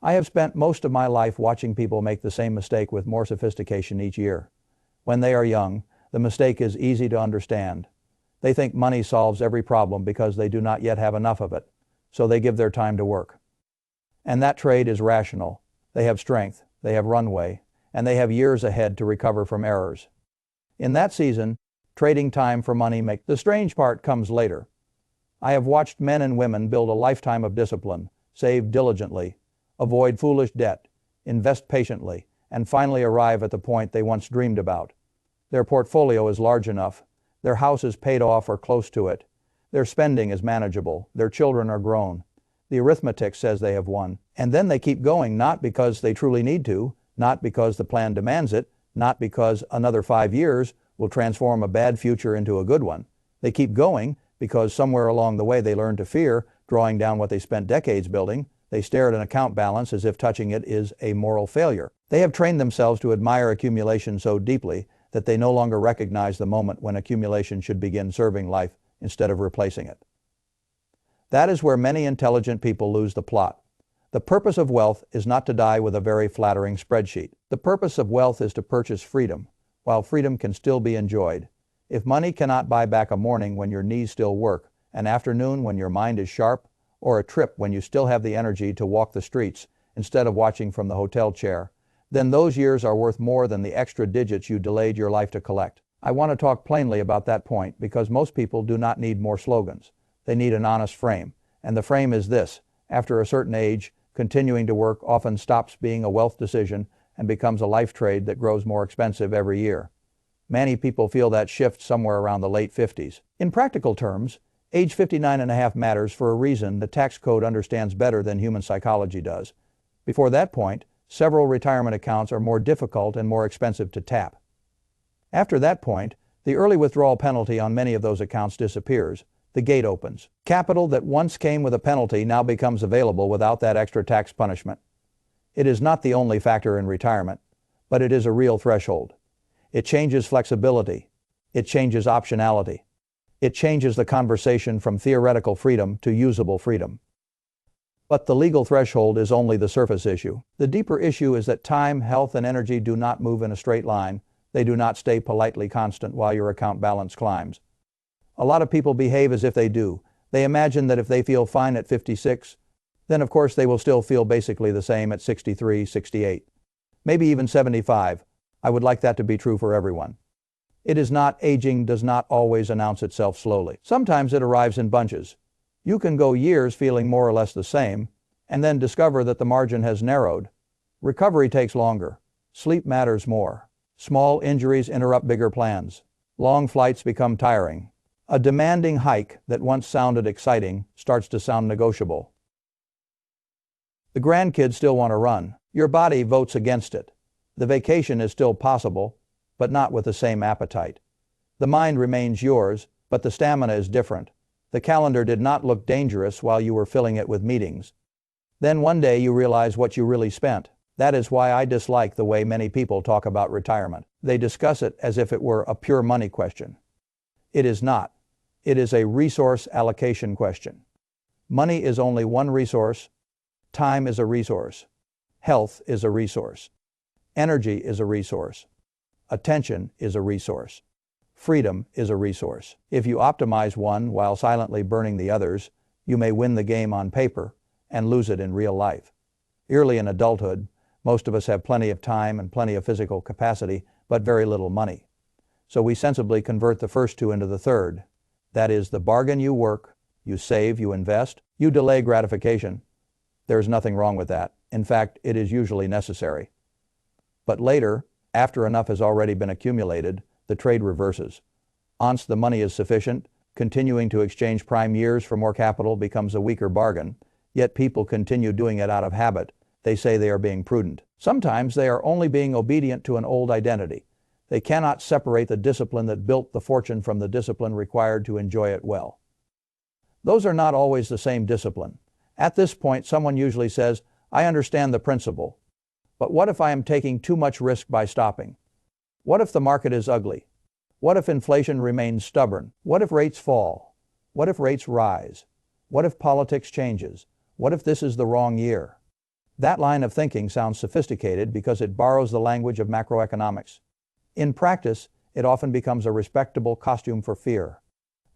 I have spent most of my life watching people make the same mistake with more sophistication each year. When they are young, the mistake is easy to understand. They think money solves every problem because they do not yet have enough of it, so they give their time to work. And that trade is rational. They have strength, they have runway, and they have years ahead to recover from errors. In that season, trading time for money makes the strange part comes later. I have watched men and women build a lifetime of discipline, save diligently, avoid foolish debt, invest patiently, and finally arrive at the point they once dreamed about. Their portfolio is large enough, their house is paid off or close to it, their spending is manageable, their children are grown. The arithmetic says they have won. And then they keep going, not because they truly need to, not because the plan demands it, not because another 5 years will transform a bad future into a good one. They keep going because somewhere along the way they learn to fear drawing down what they spent decades building. They stare at an account balance as if touching it is a moral failure. They have trained themselves to admire accumulation so deeply that they no longer recognize the moment when accumulation should begin serving life instead of replacing it. That is where many intelligent people lose the plot. The purpose of wealth is not to die with a very flattering spreadsheet. The purpose of wealth is to purchase freedom, while freedom can still be enjoyed. If money cannot buy back a morning when your knees still work, an afternoon when your mind is sharp, or a trip when you still have the energy to walk the streets instead of watching from the hotel chair, then those years are worth more than the extra digits you delayed your life to collect. I want to talk plainly about that point because most people do not need more slogans. They need an honest frame, and the frame is this: after a certain age, continuing to work often stops being a wealth decision and becomes a life trade that grows more expensive every year. Many people feel that shift somewhere around the late 50s. In practical terms, age 59.5 matters for a reason the tax code understands better than human psychology does. Before that point, several retirement accounts are more difficult and more expensive to tap. After that point, the early withdrawal penalty on many of those accounts disappears. The gate opens. Capital that once came with a penalty now becomes available without that extra tax punishment. It is not the only factor in retirement, but it is a real threshold. It changes flexibility. It changes optionality. It changes the conversation from theoretical freedom to usable freedom. But the legal threshold is only the surface issue. The deeper issue is that time, health, and energy do not move in a straight line. They do not stay politely constant while your account balance climbs. A lot of people behave as if they do. They imagine that if they feel fine at 56, then of course they will still feel basically the same at 63, 68, maybe even 75. I would like that to be true for everyone. It is not. Aging does not always announce itself slowly. Sometimes it arrives in bunches. You can go years feeling more or less the same, and then discover that the margin has narrowed. Recovery takes longer. Sleep matters more. Small injuries interrupt bigger plans. Long flights become tiring. A demanding hike that once sounded exciting starts to sound negotiable. The grandkids still want to run. Your body votes against it. The vacation is still possible, but not with the same appetite. The mind remains yours, but the stamina is different. The calendar did not look dangerous while you were filling it with meetings. Then one day you realize what you really spent. That is why I dislike the way many people talk about retirement. They discuss it as if it were a pure money question. It is not. It is a resource allocation question. Money is only one resource. Time is a resource. Health is a resource. Energy is a resource. Attention is a resource. Freedom is a resource. If you optimize one while silently burning the others, you may win the game on paper and lose it in real life. Early in adulthood, most of us have plenty of time and plenty of physical capacity, but very little money. So we sensibly convert the first two into the third. That is the bargain: you work, you save, you invest, you delay gratification. There is nothing wrong with that. In fact, it is usually necessary. But later, after enough has already been accumulated, the trade reverses. Once the money is sufficient, continuing to exchange prime years for more capital becomes a weaker bargain, yet people continue doing it out of habit. They say they are being prudent. Sometimes they are only being obedient to an old identity. They cannot separate the discipline that built the fortune from the discipline required to enjoy it well. Those are not always the same discipline. At this point, someone usually says, "I understand the principle, but what if I am taking too much risk by stopping? What if the market is ugly? What if inflation remains stubborn? What if rates fall? What if rates rise? What if politics changes? What if this is the wrong year?" That line of thinking sounds sophisticated because it borrows the language of macroeconomics. In practice, it often becomes a respectable costume for fear.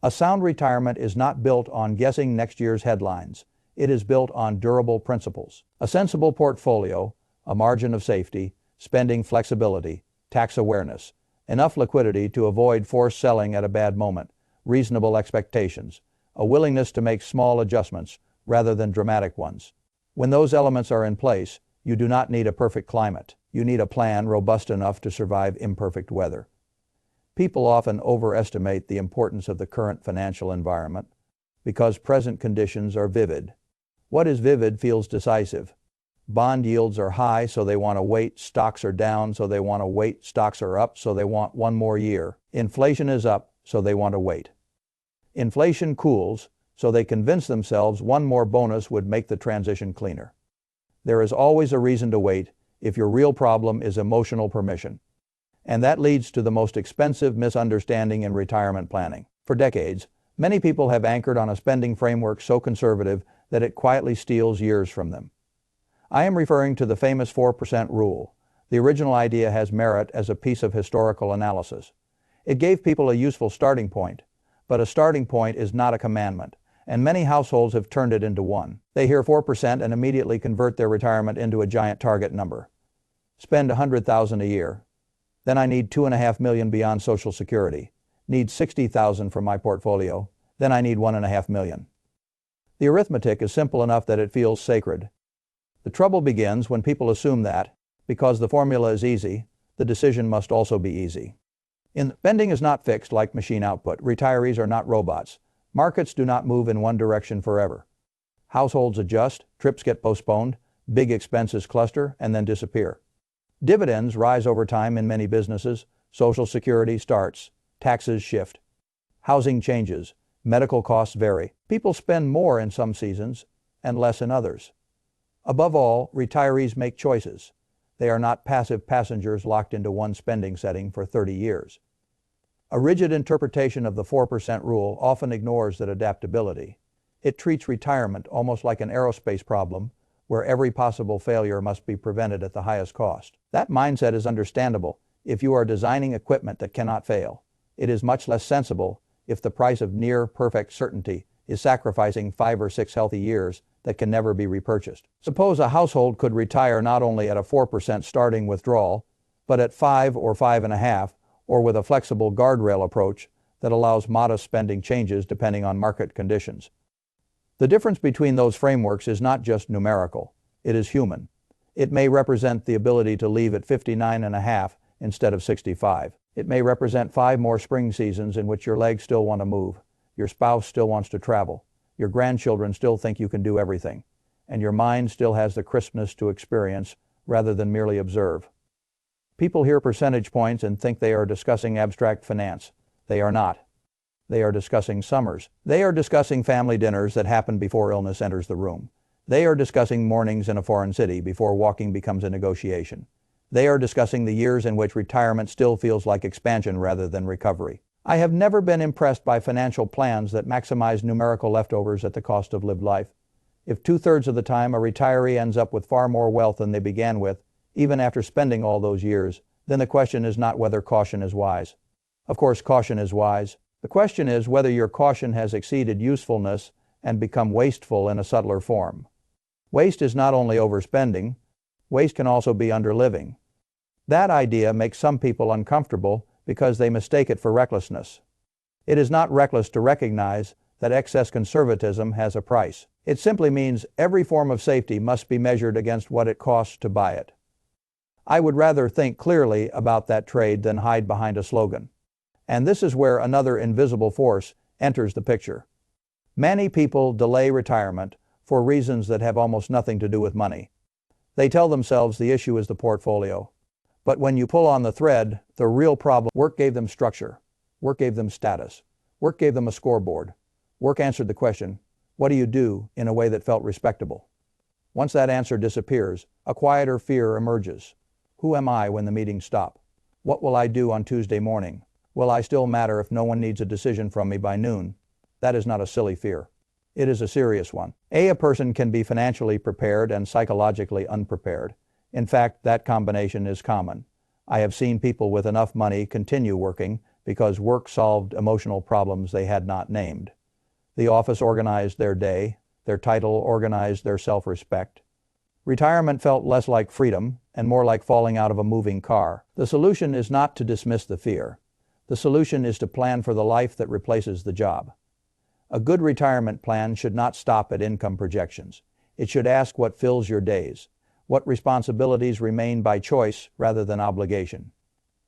A sound retirement is not built on guessing next year's headlines. It is built on durable principles. A sensible portfolio, a margin of safety, spending flexibility, tax awareness, enough liquidity to avoid forced selling at a bad moment, reasonable expectations, a willingness to make small adjustments rather than dramatic ones. When those elements are in place, you do not need a perfect climate. You need a plan robust enough to survive imperfect weather. People often overestimate the importance of the current financial environment because present conditions are vivid. What is vivid feels decisive. Bond yields are high, so they want to wait. Stocks are down, so they want to wait. Stocks are up, so they want one more year. Inflation is up, so they want to wait. Inflation cools, so they convince themselves one more bonus would make the transition cleaner. There is always a reason to wait if your real problem is emotional permission. And that leads to the most expensive misunderstanding in retirement planning. For decades, many people have anchored on a spending framework so conservative that it quietly steals years from them. I am referring to the famous 4% rule. The original idea has merit as a piece of historical analysis. It gave people a useful starting point, but a starting point is not a commandment, and many households have turned it into one. They hear 4% and immediately convert their retirement into a giant target number. Spend $100,000 a year. Then I need $2.5 million beyond Social Security. Need $60,000 from my portfolio. Then I need $1.5 million. The arithmetic is simple enough that it feels sacred. The trouble begins when people assume that, because the formula is easy, the decision must also be easy. Spending is not fixed like machine output. Retirees are not robots. Markets do not move in one direction forever. Households adjust, trips get postponed, big expenses cluster and then disappear. Dividends rise over time in many businesses, Social Security starts, taxes shift. Housing changes, medical costs vary. People spend more in some seasons and less in others. Above all, retirees make choices. They are not passive passengers locked into one spending setting for 30 years. A rigid interpretation of the 4% rule often ignores that adaptability. It treats retirement almost like an aerospace problem, where every possible failure must be prevented at the highest cost. That mindset is understandable if you are designing equipment that cannot fail. It is much less sensible if the price of near-perfect certainty is sacrificing 5 or 6 healthy years that can never be repurchased. Suppose a household could retire not only at a 4% starting withdrawal, but at 5 or 5.5%, or with a flexible guardrail approach that allows modest spending changes depending on market conditions. The difference between those frameworks is not just numerical, it is human. It may represent the ability to leave at 59.5 instead of 65. It may represent 5 more spring seasons in which your legs still want to move, your spouse still wants to travel, your grandchildren still think you can do everything, and your mind still has the crispness to experience rather than merely observe. People hear percentage points and think they are discussing abstract finance. They are not. They are discussing summers. They are discussing family dinners that happen before illness enters the room. They are discussing mornings in a foreign city before walking becomes a negotiation. They are discussing the years in which retirement still feels like expansion rather than recovery. I have never been impressed by financial plans that maximize numerical leftovers at the cost of lived life. If 2/3 of the time a retiree ends up with far more wealth than they began with, even after spending all those years, then the question is not whether caution is wise. Of course, caution is wise. The question is whether your caution has exceeded usefulness and become wasteful in a subtler form. Waste is not only overspending, waste can also be underliving. That idea makes some people uncomfortable because they mistake it for recklessness. It is not reckless to recognize that excess conservatism has a price. It simply means every form of safety must be measured against what it costs to buy it. I would rather think clearly about that trade than hide behind a slogan. And this is where another invisible force enters the picture. Many people delay retirement for reasons that have almost nothing to do with money. They tell themselves the issue is the portfolio. But when you pull on the thread, the real problem, work gave them structure. Work gave them status. Work gave them a scoreboard. Work answered the question, what do you do, in a way that felt respectable? Once that answer disappears, a quieter fear emerges. Who am I when the meetings stop? What will I do on Tuesday morning? Will I still matter if no one needs a decision from me by noon? That is not a silly fear. It is a serious one. A person can be financially prepared and psychologically unprepared. In fact, that combination is common. I have seen people with enough money continue working because work solved emotional problems they had not named. The office organized their day, their title organized their self-respect. Retirement felt less like freedom and more like falling out of a moving car. The solution is not to dismiss the fear. The solution is to plan for the life that replaces the job. A good retirement plan should not stop at income projections. It should ask what fills your days, what responsibilities remain by choice rather than obligation,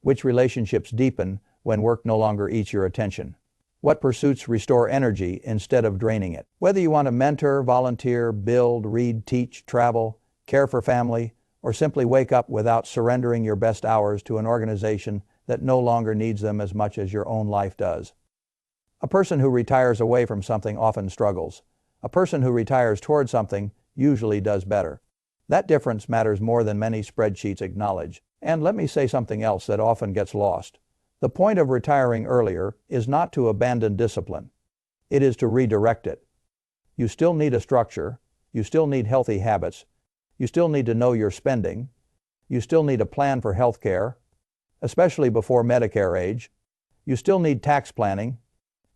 which relationships deepen when work no longer eats your attention, what pursuits restore energy instead of draining it. Whether you want to mentor, volunteer, build, read, teach, travel, care for family, or simply wake up without surrendering your best hours to an organization that no longer needs them as much as your own life does. A person who retires away from something often struggles. A person who retires toward something usually does better. That difference matters more than many spreadsheets acknowledge. And let me say something else that often gets lost. The point of retiring earlier is not to abandon discipline. It is to redirect it. You still need a structure. You still need healthy habits. You still need to know your spending. You still need a plan for health care, especially before Medicare age. You still need tax planning.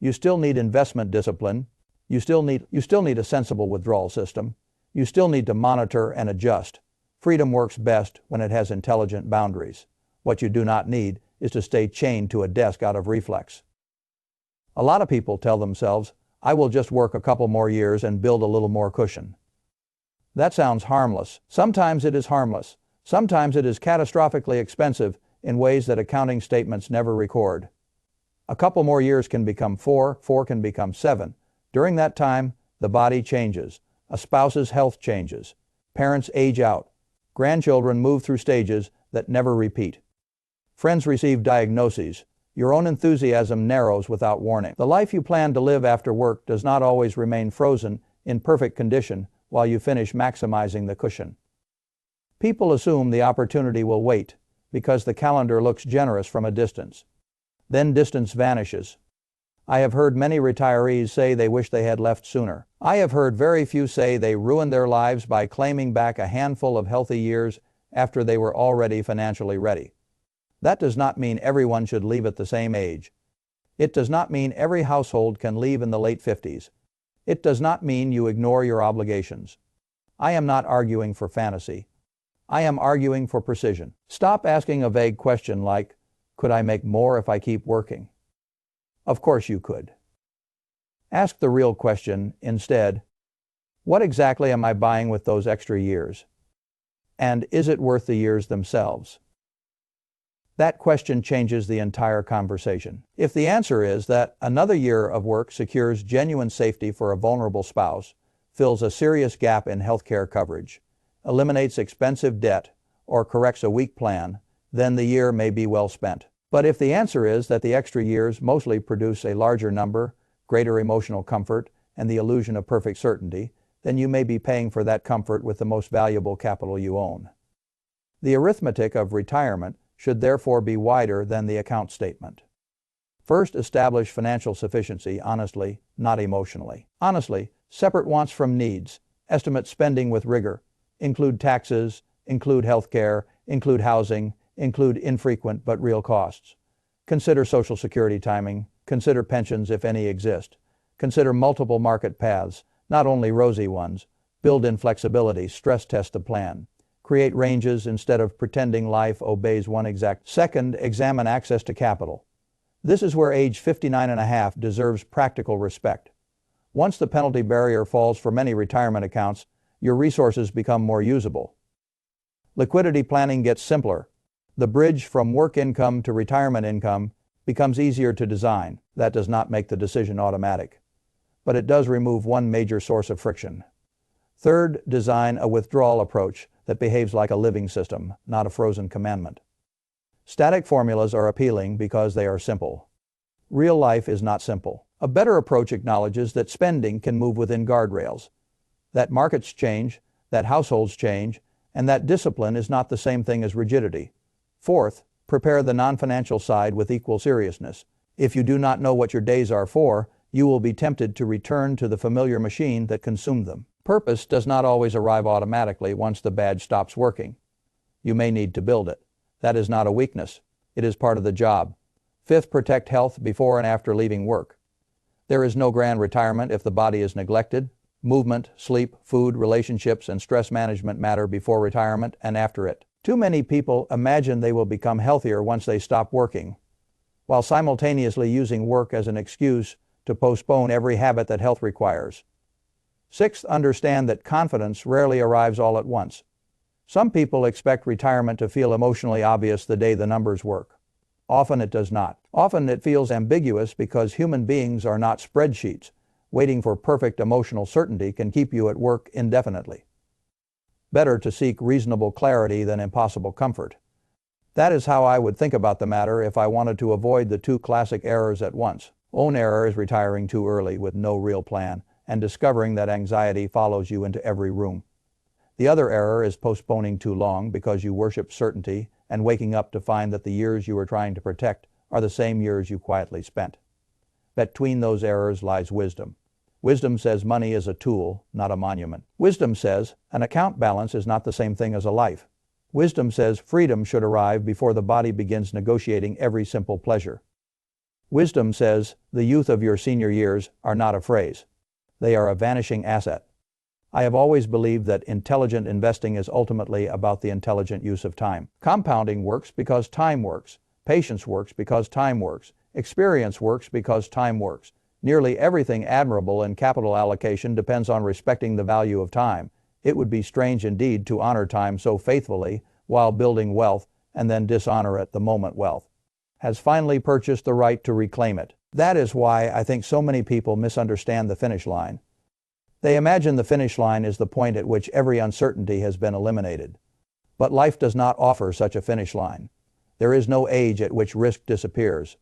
You still need investment discipline. You still need a sensible withdrawal system. You still need to monitor and adjust. Freedom works best when it has intelligent boundaries. What you do not need is to stay chained to a desk out of reflex. A lot of people tell themselves, I will just work a couple more years and build a little more cushion. That sounds harmless. Sometimes it is harmless. Sometimes it is catastrophically expensive in ways that accounting statements never record. A couple more years can become 4 can become 7. During that time, the body changes. A spouse's health changes. Parents age out. Grandchildren move through stages that never repeat. Friends receive diagnoses. Your own enthusiasm narrows without warning. The life you plan to live after work does not always remain frozen in perfect condition while you finish maximizing the cushion. People assume the opportunity will wait because the calendar looks generous from a distance. Then distance vanishes. I have heard many retirees say they wish they had left sooner. I have heard very few say they ruined their lives by claiming back a handful of healthy years after they were already financially ready. That does not mean everyone should leave at the same age. It does not mean every household can leave in the late 50s. It does not mean you ignore your obligations. I am not arguing for fantasy. I am arguing for precision. Stop asking a vague question like, could I make more if I keep working? Of course you could. Ask the real question instead, what exactly am I buying with those extra years? And is it worth the years themselves? That question changes the entire conversation. If the answer is that another year of work secures genuine safety for a vulnerable spouse, fills a serious gap in healthcare coverage, eliminates expensive debt, or corrects a weak plan, then the year may be well spent. But if the answer is that the extra years mostly produce a larger number, greater emotional comfort, and the illusion of perfect certainty, then you may be paying for that comfort with the most valuable capital you own. The arithmetic of retirement should therefore be wider than the account statement. First, establish financial sufficiency honestly, not emotionally. Honestly, separate wants from needs, estimate spending with rigor, include taxes, include health care, include housing, include infrequent but real costs. Consider Social Security timing, consider pensions if any exist. Consider multiple market paths, not only rosy ones. Build in flexibility, stress test the plan. Create ranges instead of pretending life obeys one exact. Second, examine access to capital. This is where age 59.5 deserves practical respect. Once the penalty barrier falls for many retirement accounts, your resources become more usable. Liquidity planning gets simpler. The bridge from work income to retirement income becomes easier to design. That does not make the decision automatic, but it does remove one major source of friction. Third, design a withdrawal approach that behaves like a living system, not a frozen commandment. Static formulas are appealing because they are simple. Real life is not simple. A better approach acknowledges that spending can move within guardrails, that markets change, that households change, and that discipline is not the same thing as rigidity. Fourth, prepare the non-financial side with equal seriousness. If you do not know what your days are for, you will be tempted to return to the familiar machine that consumed them. Purpose does not always arrive automatically once the badge stops working. You may need to build it. That is not a weakness. It is part of the job. Fifth, protect health before and after leaving work. There is no grand retirement if the body is neglected. Movement, sleep, food, relationships, and stress management matter before retirement and after it. Too many people imagine they will become healthier once they stop working, while simultaneously using work as an excuse to postpone every habit that health requires. Sixth, understand that confidence rarely arrives all at once. Some people expect retirement to feel emotionally obvious the day the numbers work. Often it does not. Often it feels ambiguous because human beings are not spreadsheets. Waiting for perfect emotional certainty can keep you at work indefinitely. Better to seek reasonable clarity than impossible comfort. That is how I would think about the matter if I wanted to avoid the two classic errors at once. One error is retiring too early with no real plan and discovering that anxiety follows you into every room. The other error is postponing too long because you worship certainty and waking up to find that the years you were trying to protect are the same years you quietly spent. Between those errors lies wisdom. Wisdom says money is a tool, not a monument. Wisdom says an account balance is not the same thing as a life. Wisdom says freedom should arrive before the body begins negotiating every simple pleasure. Wisdom says the youth of your senior years are not a phrase. They are a vanishing asset. I have always believed that intelligent investing is ultimately about the intelligent use of time. Compounding works because time works. Patience works because time works. Experience works because time works. Nearly everything admirable in capital allocation depends on respecting the value of time. It would be strange indeed to honor time so faithfully while building wealth and then dishonor it the moment wealth has finally purchased the right to reclaim it. That is why I think so many people misunderstand the finish line. They imagine the finish line is the point at which every uncertainty has been eliminated. But life does not offer such a finish line. There is no age at which risk disappears.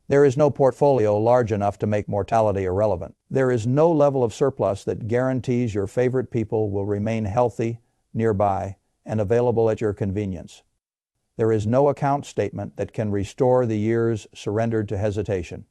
There is no portfolio large enough to make mortality irrelevant. There is no level of surplus that guarantees your favorite people will remain healthy, nearby, and available at your convenience. There is no account statement that can restore the years surrendered to hesitation.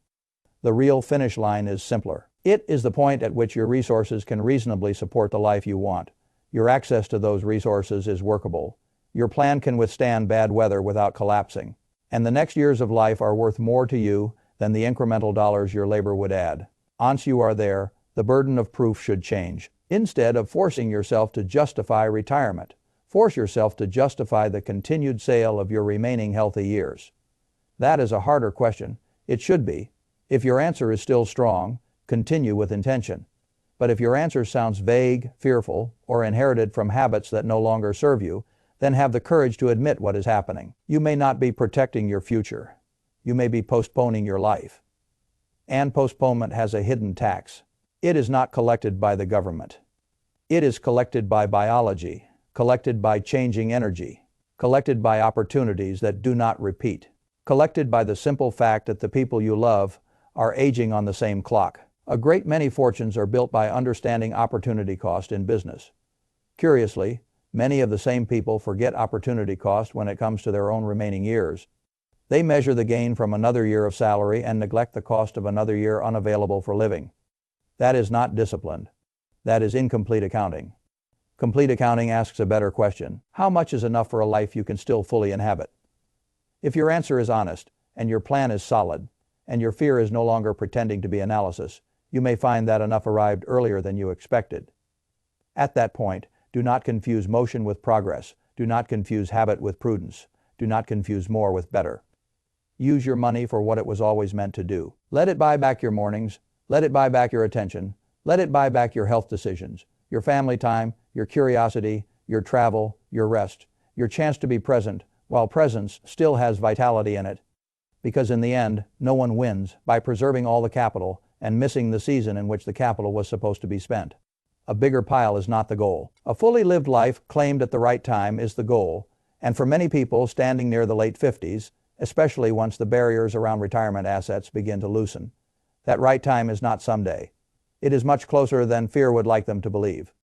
The real finish line is simpler. It is the point at which your resources can reasonably support the life you want. Your access to those resources is workable. Your plan can withstand bad weather without collapsing. And the next years of life are worth more to you than the incremental dollars your labor would add. Once you are there, the burden of proof should change. Instead of forcing yourself to justify retirement, force yourself to justify the continued sale of your remaining healthy years. That is a harder question. It should be. If your answer is still strong, continue with intention. But if your answer sounds vague, fearful, or inherited from habits that no longer serve you, then have the courage to admit what is happening. You may not be protecting your future. You may be postponing your life. And postponement has a hidden tax. It is not collected by the government. It is collected by biology, collected by changing energy, collected by opportunities that do not repeat, collected by the simple fact that the people you love are aging on the same clock. A great many fortunes are built by understanding opportunity cost in business. Curiously, many of the same people forget opportunity cost when it comes to their own remaining years. They measure the gain from another year of salary and neglect the cost of another year unavailable for living. That is not disciplined. That is incomplete accounting. Complete accounting asks a better question. How much is enough for a life you can still fully inhabit? If your answer is honest, and your plan is solid, and your fear is no longer pretending to be analysis, you may find that enough arrived earlier than you expected. At that point, do not confuse motion with progress. Do not confuse habit with prudence. Do not confuse more with better. Use your money for what it was always meant to do. Let it buy back your mornings. Let it buy back your attention. Let it buy back your health decisions, your family time, your curiosity, your travel, your rest, your chance to be present, while presence still has vitality in it. Because in the end, no one wins by preserving all the capital and missing the season in which the capital was supposed to be spent. A bigger pile is not the goal. A fully lived life claimed at the right time is the goal, and for many people standing near the late 50s, especially once the barriers around retirement assets begin to loosen, that right time is not someday. It is much closer than fear would like them to believe.